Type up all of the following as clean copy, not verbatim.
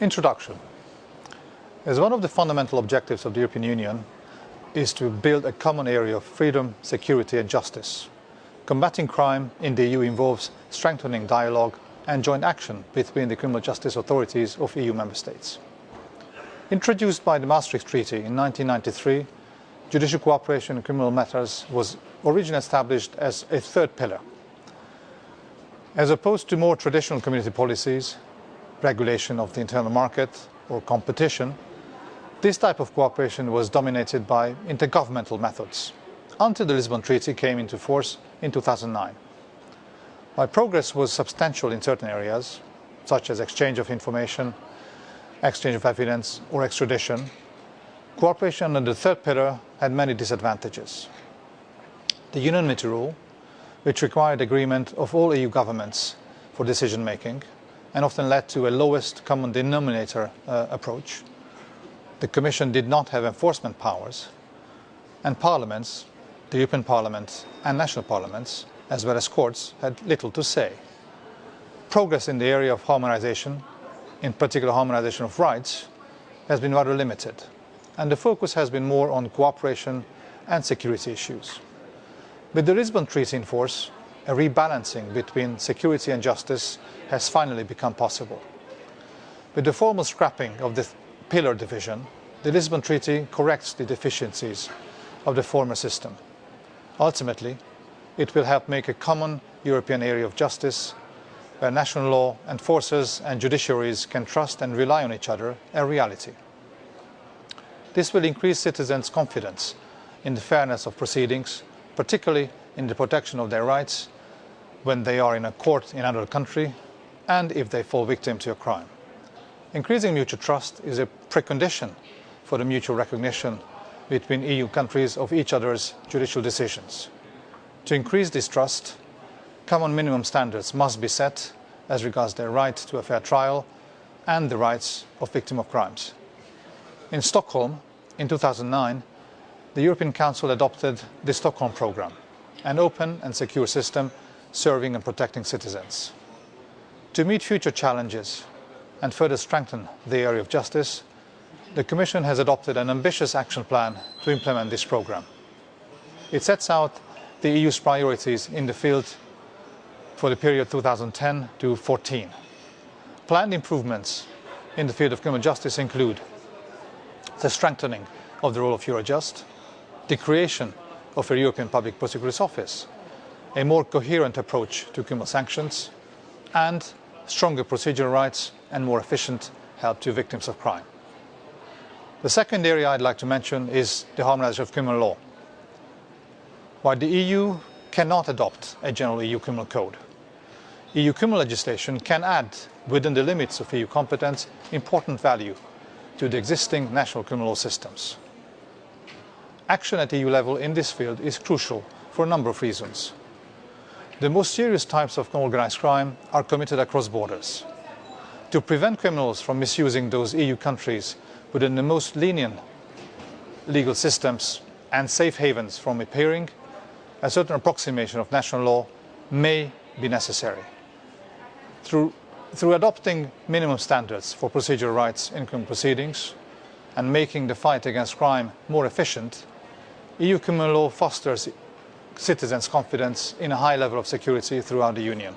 Introduction. As one of the fundamental objectives of the European Union is to build a common area of freedom, security and justice. Combating crime in the EU involves strengthening dialogue and joint action between the criminal justice authorities of EU member states. Introduced by the Maastricht Treaty in 1993, judicial cooperation in criminal matters was originally established as a third pillar. As opposed to more traditional community policies, regulation of the internal market or competition, this type of cooperation was dominated by intergovernmental methods until the Lisbon Treaty came into force in 2009. While progress was substantial in certain areas, such as exchange of information, exchange of evidence or extradition, cooperation under the third pillar had many disadvantages. The unanimity rule, which required agreement of all EU governments for decision making, and often led to a lowest common denominator approach. The Commission did not have enforcement powers, and parliaments, the European Parliament and national parliaments, as well as courts, had little to say. Progress in the area of harmonisation, in particular harmonisation of rights, has been rather limited, and the focus has been more on cooperation and security issues. With the Lisbon Treaty in force, a rebalancing between security and justice has finally become possible. With the formal scrapping of the pillar division, the Lisbon Treaty corrects the deficiencies of the former system. Ultimately, it will help make a common European area of justice where national law enforcers and judiciaries can trust and rely on each other a reality. This will increase citizens' confidence in the fairness of proceedings, particularly in the protection of their rights when they are in a court in another country and if they fall victim to a crime. Increasing mutual trust is a precondition for the mutual recognition between EU countries of each other's judicial decisions. To increase this trust, common minimum standards must be set as regards their right to a fair trial and the rights of victims of crimes. In Stockholm, in 2009, the European Council adopted the Stockholm Programme, an open and secure system serving and protecting citizens. To meet future challenges and further strengthen the area of justice, the Commission has adopted an ambitious action plan to implement this programme. It sets out the EU's priorities in the field for the period 2010 to 2014. Planned improvements in the field of criminal justice include the strengthening of the role of Eurojust, the creation of a European Public Prosecutor's Office, a more coherent approach to criminal sanctions, and stronger procedural rights and more efficient help to victims of crime. The second area I'd like to mention is the harmonisation of criminal law. While the EU cannot adopt a general EU criminal code, EU criminal legislation can add, within the limits of EU competence, important value to the existing national criminal law systems. Action at EU level in this field is crucial for a number of reasons. The most serious types of organised crime are committed across borders. To prevent criminals from misusing those EU countries within the most lenient legal systems and safe havens from appearing, a certain approximation of national law may be necessary. Through adopting minimum standards for procedural rights in criminal proceedings and making the fight against crime more efficient, EU criminal law fosters citizens' confidence in a high level of security throughout the Union.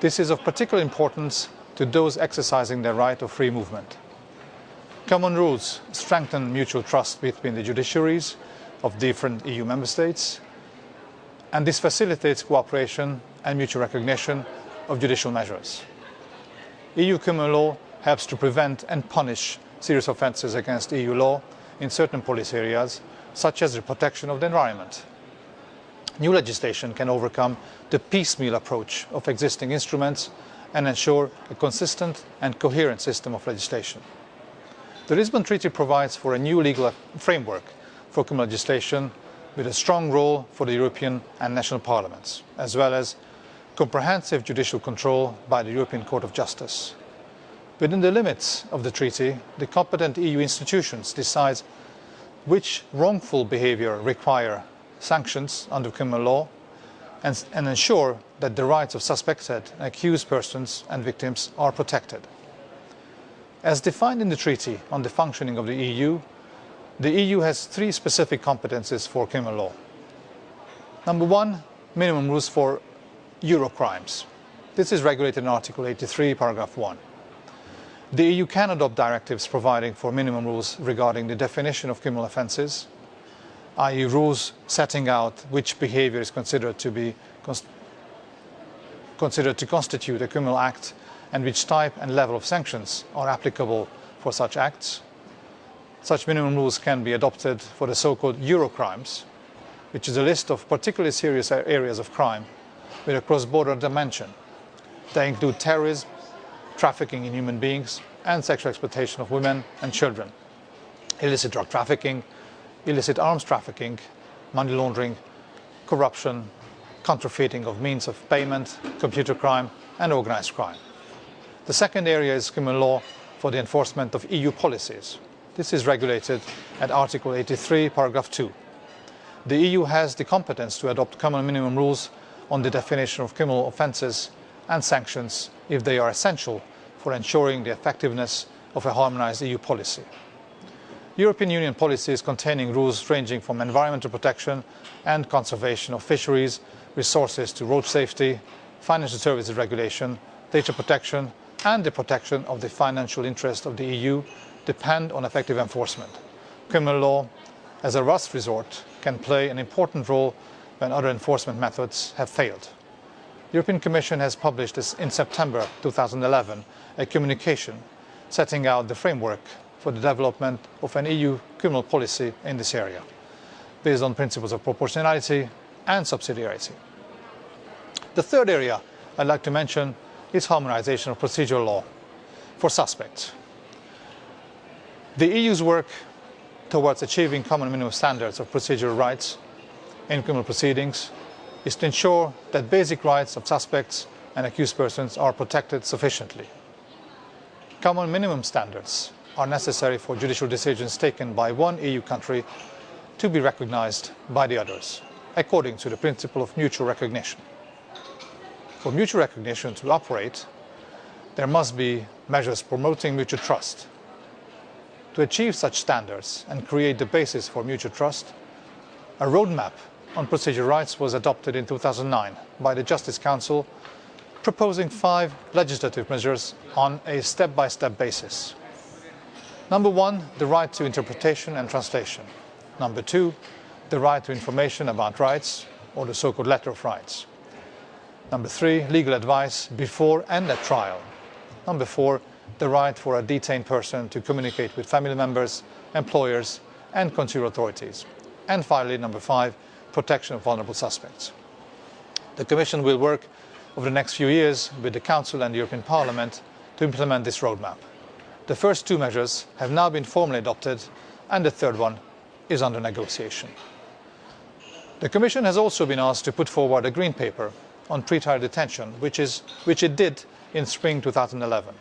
This is of particular importance to those exercising their right of free movement. Common rules strengthen mutual trust between the judiciaries of different EU member states, and this facilitates cooperation and mutual recognition of judicial measures. EU criminal law helps to prevent and punish serious offences against EU law in certain policy areas, such as the protection of the environment. New legislation can overcome the piecemeal approach of existing instruments and ensure a consistent and coherent system of legislation. The Lisbon Treaty provides for a new legal framework for criminal legislation with a strong role for the European and national parliaments, as well as comprehensive judicial control by the European Court of Justice. Within the limits of the treaty, the competent EU institutions decide which wrongful behaviour require sanctions under criminal law and ensure that the rights of suspected and accused persons and victims are protected. As defined in the Treaty on the Functioning of the EU has three specific competences for criminal law. Number one, minimum rules for Euro crimes. This is regulated in Article 83, paragraph 1. The EU can adopt directives providing for minimum rules regarding the definition of criminal offences, i.e. rules setting out which behaviour is considered to constitute a criminal act and which type and level of sanctions are applicable for such acts. Such minimum rules can be adopted for the so-called Euro crimes, which is a list of particularly serious areas of crime with a cross-border dimension. They include terrorism, trafficking in human beings and sexual exploitation of women and children, illicit drug trafficking, illicit arms trafficking, money laundering, corruption, counterfeiting of means of payment, computer crime and organised crime. The second area is criminal law for the enforcement of EU policies. This is regulated at Article 83, paragraph 2. The EU has the competence to adopt common minimum rules on the definition of criminal offences and sanctions if they are essential for ensuring the effectiveness of a harmonised EU policy. European Union policies containing rules ranging from environmental protection and conservation of fisheries, resources to road safety, financial services regulation, data protection and the protection of the financial interest of the EU depend on effective enforcement. Criminal law, as a last resort, can play an important role when other enforcement methods have failed. The European Commission has published in September 2011 a communication setting out the framework for the development of an EU criminal policy in this area, based on principles of proportionality and subsidiarity. The third area I'd like to mention is harmonisation of procedural law for suspects. The EU's work towards achieving common minimum standards of procedural rights in criminal proceedings is to ensure that basic rights of suspects and accused persons are protected sufficiently. Common minimum standards are necessary for judicial decisions taken by one EU country to be recognised by the others, according to the principle of mutual recognition. For mutual recognition to operate, there must be measures promoting mutual trust. To achieve such standards and create the basis for mutual trust, a roadmap on procedural rights was adopted in 2009 by the Justice Council, proposing 5 legislative measures on a step-by-step basis. Number 1, the right to interpretation and translation. Number 2, the right to information about rights, or the so-called letter of rights. Number 3, legal advice before and at trial. Number 4, the right for a detained person to communicate with family members, employers and consular authorities. And finally, number 5, protection of vulnerable suspects. The Commission will work over the next few years with the Council and the European Parliament to implement this roadmap. The first 2 measures have now been formally adopted and the third one is under negotiation. The Commission has also been asked to put forward a Green Paper on pre-trial detention, which it did in spring 2011.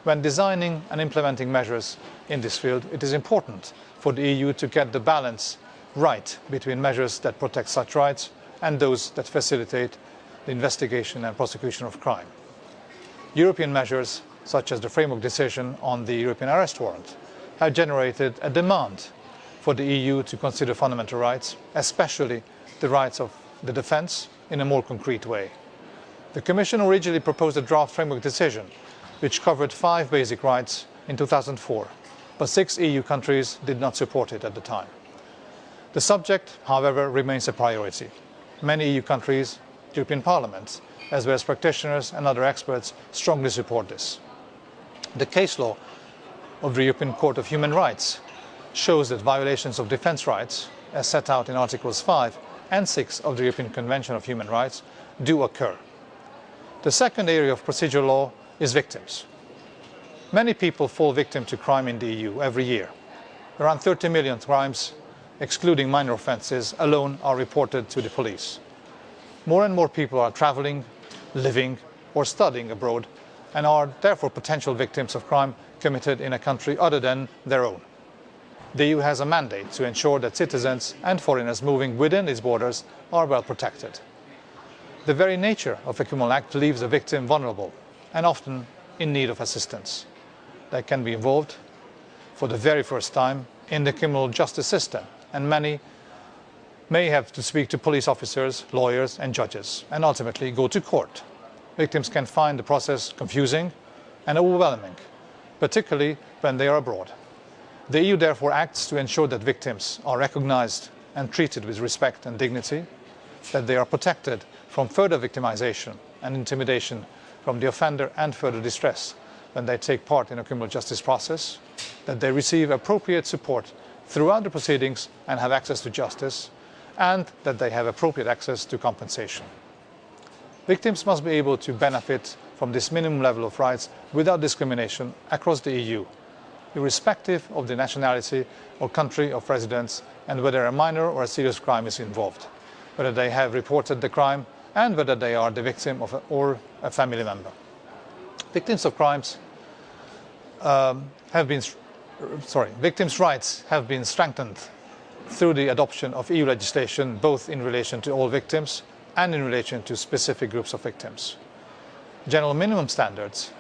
When designing and implementing measures in this field, it is important for the EU to get the balance right between measures that protect such rights and those that facilitate the investigation and prosecution of crime. European measures, such as the framework decision on the European arrest warrant, have generated a demand for the EU to consider fundamental rights, especially the rights of the defence, in a more concrete way. The Commission originally proposed a draft framework decision which covered 5 basic rights in 2004, but 6 EU countries did not support it at the time. The subject, however, remains a priority. Many EU countries, European Parliament, as well as practitioners and other experts strongly support this. The case law of the European Court of Human Rights shows that violations of defence rights, as set out in Articles 5 and 6 of the European Convention of Human Rights, do occur. The second area of procedural law is victims. Many people fall victim to crime in the EU every year. Around 30 million crimes, excluding minor offences, alone are reported to the police. More and more people are travelling, living or studying abroad and are therefore potential victims of crime committed in a country other than their own. The EU has a mandate to ensure that citizens and foreigners moving within its borders are well protected. The very nature of a criminal act leaves the victim vulnerable and often in need of assistance. that can be involved for the very first time in the criminal justice system, and many may have to speak to police officers, lawyers and judges, and ultimately go to court. Victims can find the process confusing and overwhelming, particularly when they are abroad. The EU therefore acts to ensure that victims are recognised and treated with respect and dignity, that they are protected from further victimisation and intimidation from the offender and further distress when they take part in a criminal justice process, that they receive appropriate support throughout the proceedings and have access to justice, and that they have appropriate access to compensation. Victims must be able to benefit from this minimum level of rights without discrimination across the EU, irrespective of the nationality or country of residence and whether a minor or a serious crime is involved, whether they have reported the crime and whether they are the victim of or a family member. Victims of crimes victims' rights have been strengthened through the adoption of EU legislation, both in relation to all victims and in relation to specific groups of victims. General minimum standards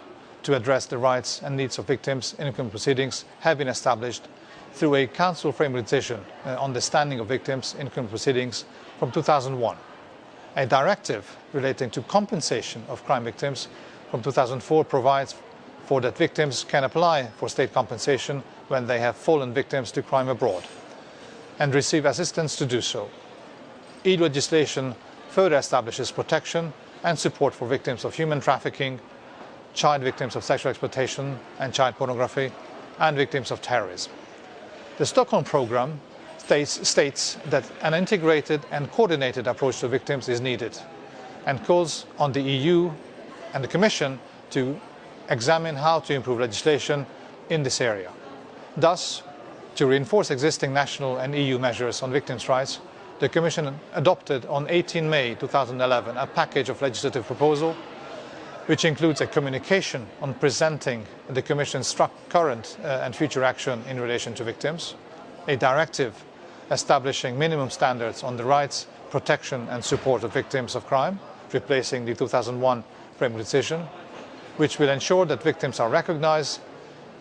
to address the rights and needs of victims in criminal proceedings have been established through a Council framework decision on the standing of victims in criminal proceedings from 2001. A directive relating to compensation of crime victims from 2004 provides for that victims can apply for state compensation when they have fallen victims to crime abroad and receive assistance to do so. EU legislation further establishes protection and support for victims of human trafficking, child victims of sexual exploitation and child pornography, and victims of terrorism. The Stockholm Programme states that an integrated and coordinated approach to victims is needed and calls on the EU and the Commission to examine how to improve legislation in this area. Thus, to reinforce existing national and EU measures on victims' rights, the Commission adopted on 18 May 2011 a package of legislative proposals which includes a communication on presenting the Commission's current and future action in relation to victims, a directive establishing minimum standards on the rights, protection and support of victims of crime, replacing the 2001 framework decision, which will ensure that victims are recognised,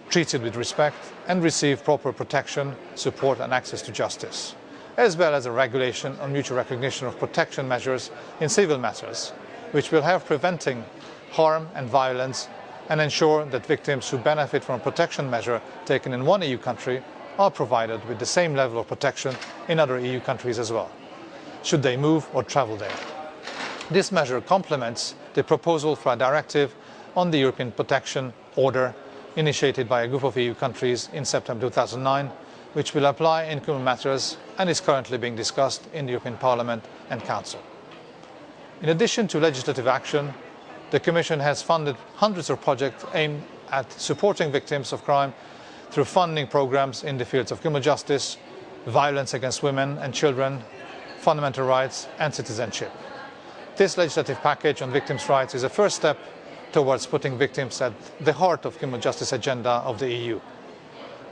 treated with respect and receive proper protection, support and access to justice, as well as a regulation on mutual recognition of protection measures in civil matters, which will help preventing harm and violence and ensure that victims who benefit from a protection measure taken in one EU country are provided with the same level of protection in other EU countries as well, should they move or travel there. This measure complements the proposal for a directive on the European Protection Order initiated by a group of EU countries in September 2009, which will apply in criminal matters and is currently being discussed in the European Parliament and Council. In addition to legislative action, the Commission has funded hundreds of projects aimed at supporting victims of crime through funding programmes in the fields of criminal justice, violence against women and children, fundamental rights and citizenship. This legislative package on victims' rights is a first step towards putting victims at the heart of the criminal justice agenda of the EU.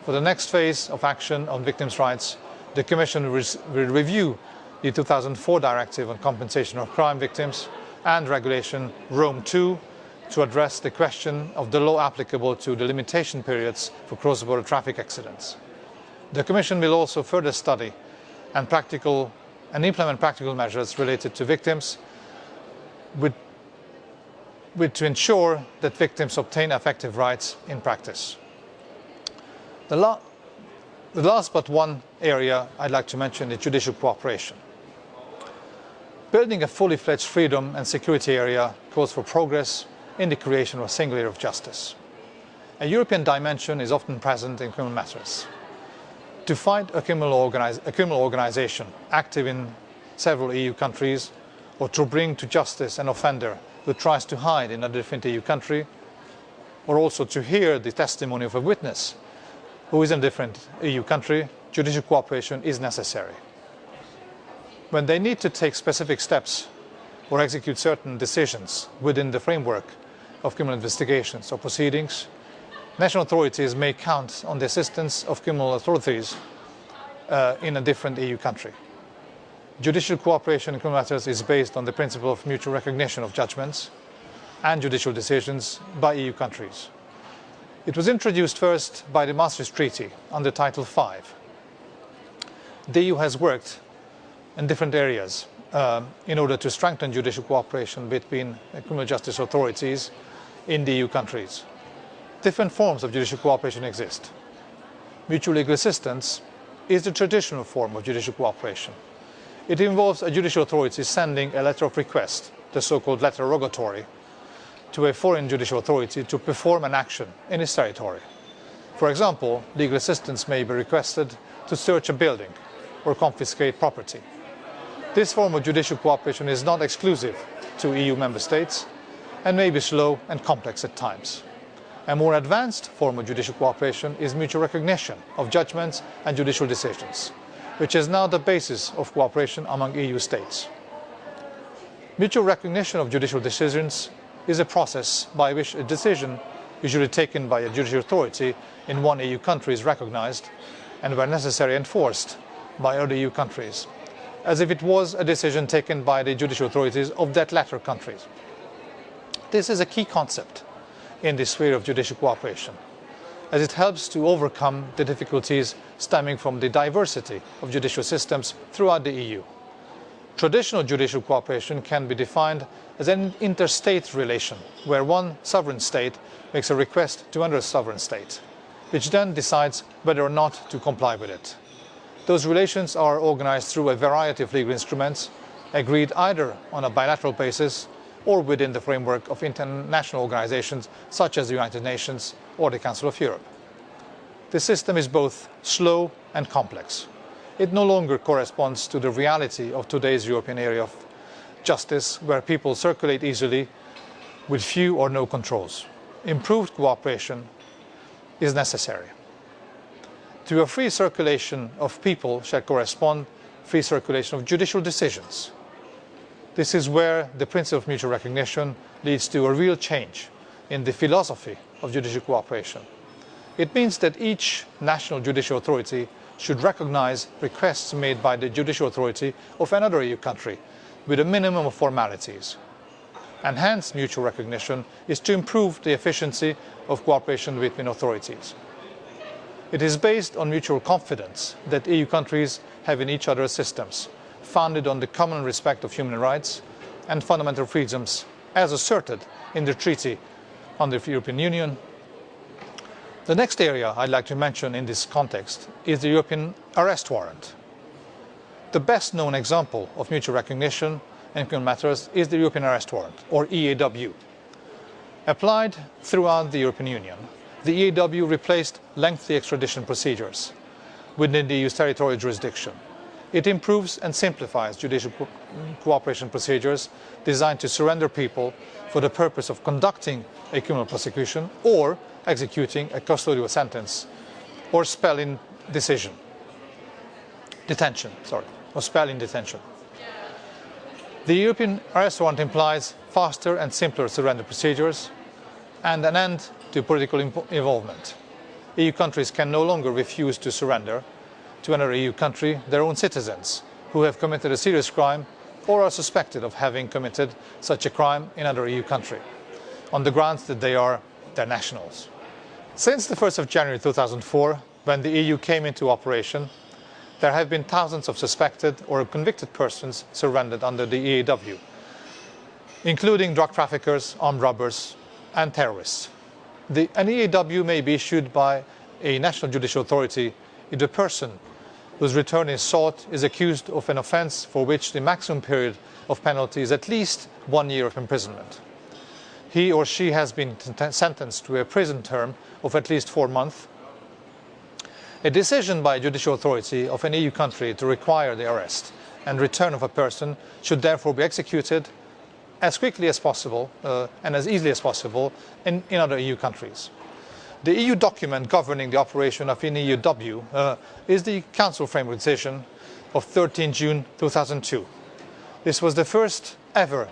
For the next phase of action on victims' rights, the Commission will review the 2004 Directive on Compensation of Crime Victims and Regulation Rome II to address the question of the law applicable to the limitation periods for cross-border traffic accidents. The Commission will also further study and implement practical measures related to victims to ensure that victims obtain effective rights in practice. The last but one area I'd like to mention is judicial cooperation. Building a fully fledged freedom and security area calls for progress in the creation of a single area of justice. A European dimension is often present in criminal matters. To fight a criminal organisation active in several EU countries, or to bring to justice an offender who tries to hide in a different EU country, or also to hear the testimony of a witness who is in a different EU country, judicial cooperation is necessary. When they need to take specific steps or execute certain decisions within the framework of criminal investigations or proceedings, national authorities may count on the assistance of criminal authorities in a different EU country. Judicial cooperation in criminal matters is based on the principle of mutual recognition of judgments and judicial decisions by EU countries. It was introduced first by the Maastricht Treaty under Title V. The EU has worked in different areas in order to strengthen judicial cooperation between criminal justice authorities in the EU countries. Different forms of judicial cooperation exist. Mutual legal assistance is the traditional form of judicial cooperation. It involves a judicial authority sending a letter of request, the so-called letter rogatory, to a foreign judicial authority to perform an action in its territory. For example, legal assistance may be requested to search a building or confiscate property. This form of judicial cooperation is not exclusive to EU member states and may be slow and complex at times. A more advanced form of judicial cooperation is mutual recognition of judgments and judicial decisions, which is now the basis of cooperation among EU states. Mutual recognition of judicial decisions is a process by which a decision usually taken by a judicial authority in one EU country is recognized and, where necessary, enforced by other EU countries, as if it was a decision taken by the judicial authorities of that latter country. This is a key concept in the sphere of judicial cooperation, as it helps to overcome the difficulties stemming from the diversity of judicial systems throughout the EU. Traditional judicial cooperation can be defined as an interstate relation, where one sovereign state makes a request to another sovereign state, which then decides whether or not to comply with it. Those relations are organized through a variety of legal instruments, agreed either on a bilateral basis or within the framework of international organizations such as the United Nations or the Council of Europe. This system is both slow and complex. It no longer corresponds to the reality of today's European area of justice, where people circulate easily with few or no controls. Improved cooperation is necessary. To a free circulation of people shall correspond free circulation of judicial decisions. This is where the principle of mutual recognition leads to a real change in the philosophy of judicial cooperation. It means that each national judicial authority should recognize requests made by the judicial authority of another EU country with a minimum of formalities. Enhanced mutual recognition is to improve the efficiency of cooperation between authorities. It is based on mutual confidence that EU countries have in each other's systems, founded on the common respect of human rights and fundamental freedoms as asserted in the Treaty on the European Union. The next area I'd like to mention in this context is the European arrest warrant. The best known example of mutual recognition in criminal matters is the European arrest warrant, or EAW. Applied throughout the European Union, the EAW replaced lengthy extradition procedures within the EU's territorial jurisdiction. It improves and simplifies judicial cooperation procedures designed to surrender people for the purpose of conducting a criminal prosecution or executing a custodial sentence or spelling detention. The European arrest warrant implies faster and simpler surrender procedures and an end to political involvement. EU countries can no longer refuse to surrender to another EU country their own citizens who have committed a serious crime or are suspected of having committed such a crime in another EU country, on the grounds that they are their nationals. Since the 1st of January 2004, when the EU came into operation, there have been thousands of suspected or convicted persons surrendered under the EAW, including drug traffickers, armed robbers, and terrorists. An EAW may be issued by a national judicial authority if the person whose return is sought is accused of an offence for which the maximum period of penalty is at least 1 year of imprisonment. He or she has been sentenced to a prison term of at least 4 months. A decision by a judicial authority of an EU country to require the arrest and return of a person should therefore be executed as quickly as possible and as easily as possible in other EU countries. The EU document governing the operation of an EAW is the Council Framework Decision of 13 June 2002. This was the first ever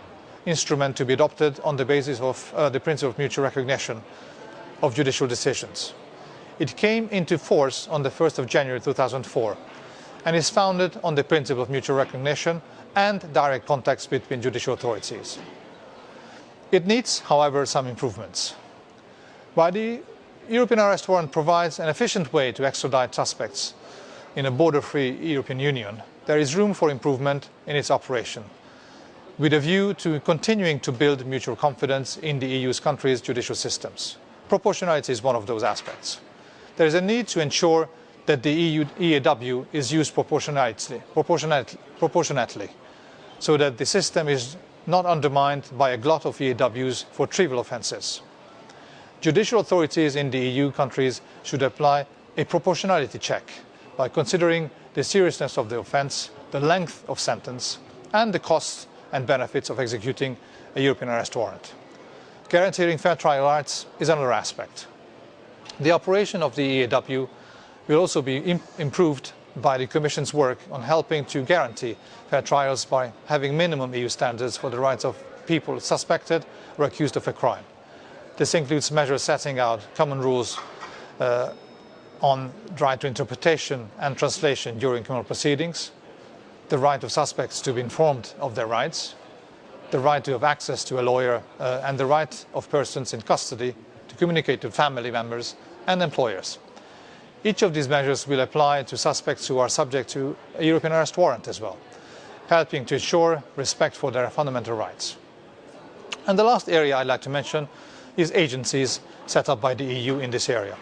instrument to be adopted on the basis of the principle of mutual recognition of judicial decisions. It came into force on the 1st of January 2004 and is founded on the principle of mutual recognition and direct contacts between judicial authorities. It needs, however, some improvements. While the European arrest warrant provides an efficient way to extradite suspects in a border-free European Union. There is room for improvement in its operation, with a view to continuing to build mutual confidence in the EU's countries' judicial systems. Proportionality is one of those aspects. There is a need to ensure that the EU EAW is used proportionately, so that the system is not undermined by a glut of EAWs for trivial offences. Judicial authorities in the EU countries should apply a proportionality check by considering the seriousness of the offence, the length of sentence, and the costs and benefits of executing a European arrest warrant. Guaranteeing fair trial rights is another aspect. The operation of the EAW will also be improved by the Commission's work on helping to guarantee fair trials by having minimum EU standards for the rights of people suspected or accused of a crime. This includes measures setting out common rules on right to interpretation and translation during criminal proceedings, the right of suspects to be informed of their rights, the right to have access to a lawyer, and the right of persons in custody to communicate to family members and employers. Each of these measures will apply to suspects who are subject to a European arrest warrant as well, helping to ensure respect for their fundamental rights. And the last area I'd like to mention is agencies set up by the EU in this area.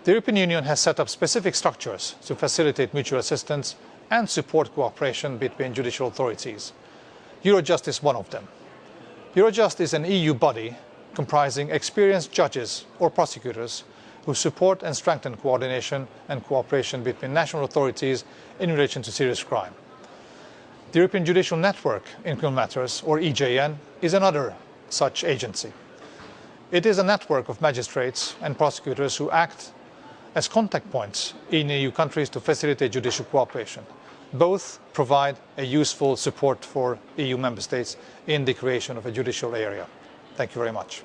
The European Union has set up specific structures to facilitate mutual assistance and support cooperation between judicial authorities. Eurojust is one of them. Eurojust is an EU body comprising experienced judges or prosecutors who support and strengthen coordination and cooperation between national authorities in relation to serious crime. The European Judicial Network in Criminal Matters, or EJN, is another such agency. It is a network of magistrates and prosecutors who act as contact points in EU countries to facilitate judicial cooperation. Both provide a useful support for EU member states in the creation of a judicial area. Thank you very much.